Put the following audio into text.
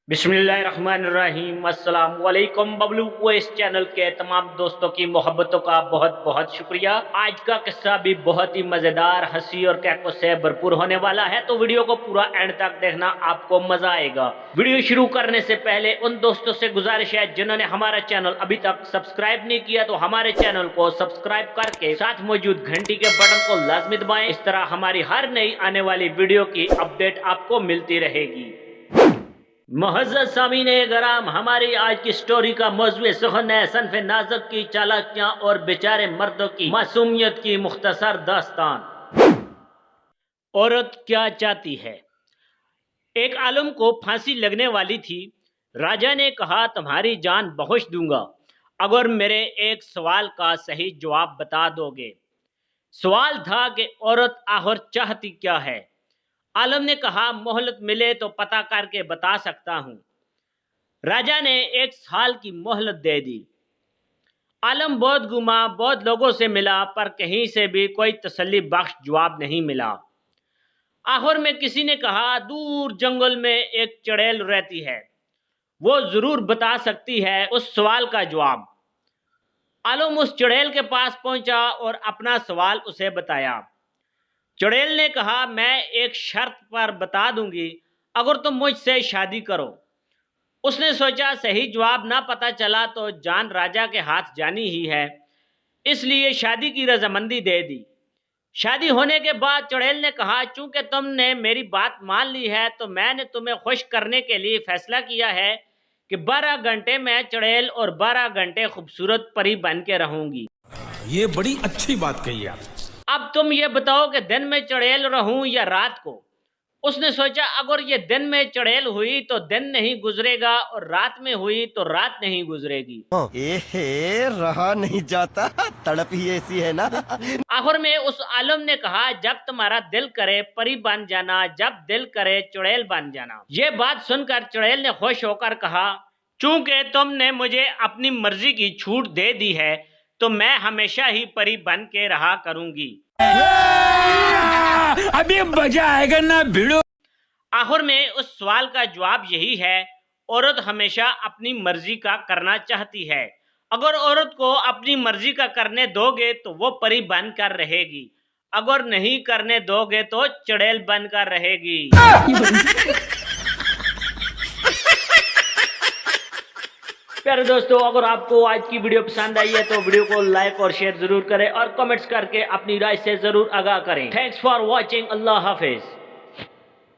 बिस्मिल्लाहिर्रहमानिर्रहीम। अस्सलाम वालेकुम। बबलू वॉइस चैनल के तमाम दोस्तों की मोहब्बतों का बहुत बहुत शुक्रिया। आज का किस्सा भी बहुत ही मजेदार, हंसी और कैको से भरपूर होने वाला है, तो वीडियो को पूरा एंड तक देखना, आपको मजा आएगा। वीडियो शुरू करने से पहले उन दोस्तों से गुजारिश है जिन्होंने हमारा चैनल अभी तक सब्सक्राइब नहीं किया, तो हमारे चैनल को सब्सक्राइब करके साथ मौजूद घंटी के बटन को लाजमी दबाएं। इस तरह हमारी हर नई आने वाली वीडियो की अपडेट आपको मिलती रहेगी। मुअज़्ज़ज़ सामीन गराम, हमारी आज की स्टोरी का मौज़ूए सुखन है सन्फ़ नाज़ुक की चालाकियां और बेचारे मर्दों की मासूमियत की मुख्तसर दास्तान। औरत क्या चाहती है। एक आलम को फांसी लगने वाली थी। राजा ने कहा, तुम्हारी जान बख्श दूंगा अगर मेरे एक सवाल का सही जवाब बता दोगे। सवाल था कि औरत आखिर चाहती क्या है। आलम ने कहा, मोहलत मिले तो पता करके बता सकता हूं। राजा ने 1 साल की मोहलत दे दी। आलम बहुत घूमा, बहुत लोगों से मिला, पर कहीं से भी कोई तसल्ली बख्श जवाब नहीं मिला। आखिर में किसी ने कहा, दूर जंगल में एक चुड़ैल रहती है, वो जरूर बता सकती है उस सवाल का जवाब। आलम उस चुड़ैल के पास पहुंचा और अपना सवाल उसे बताया। चुड़ैल ने कहा, मैं एक शर्त पर बता दूंगी, अगर तुम मुझसे शादी करो। उसने सोचा, सही जवाब ना पता चला तो जान राजा के हाथ जानी ही है, इसलिए शादी की रजामंदी दे दी। शादी होने के बाद चुड़ैल ने कहा, चूंकि तुमने मेरी बात मान ली है तो मैंने तुम्हें खुश करने के लिए फैसला किया है कि 12 घंटे मैं चुड़ैल और 12 घंटे खूबसूरत परी बन के रहूंगी। ये बड़ी अच्छी बात कही आप। अब तुम ये बताओ कि दिन में चुड़ैल रहूं या रात को। उसने सोचा, अगर ये दिन में चुड़ैल हुई तो दिन नहीं गुजरेगा और रात में हुई तो रात नहीं गुजरेगी। रहा नहीं जाता, तड़प ही ऐसी है ना। आखिर में उस आलम ने कहा, जब तुम्हारा दिल करे परी बन जाना, जब दिल करे चुड़ैल बन जाना। ये बात सुनकर चुड़ैल ने खुश होकर कहा, चूंकि तुमने मुझे अपनी मर्जी की छूट दे दी है तो मैं हमेशा ही परी बन के रहा करूंगी। अभी मजा आएगा ना भिड़ो। आखिर में उस सवाल का जवाब यही है, औरत हमेशा अपनी मर्जी का करना चाहती है। अगर औरत को अपनी मर्जी का करने दोगे तो वो परी बनकर रहेगी, अगर नहीं करने दोगे तो चुड़ैल बनकर रहेगी। प्यारे दोस्तों, अगर आपको आज की वीडियो पसंद आई है तो वीडियो को लाइक और शेयर जरूर करें और कमेंट्स करके अपनी राय से जरूर आगाह करें। Thanks for watching. Allah Hafiz.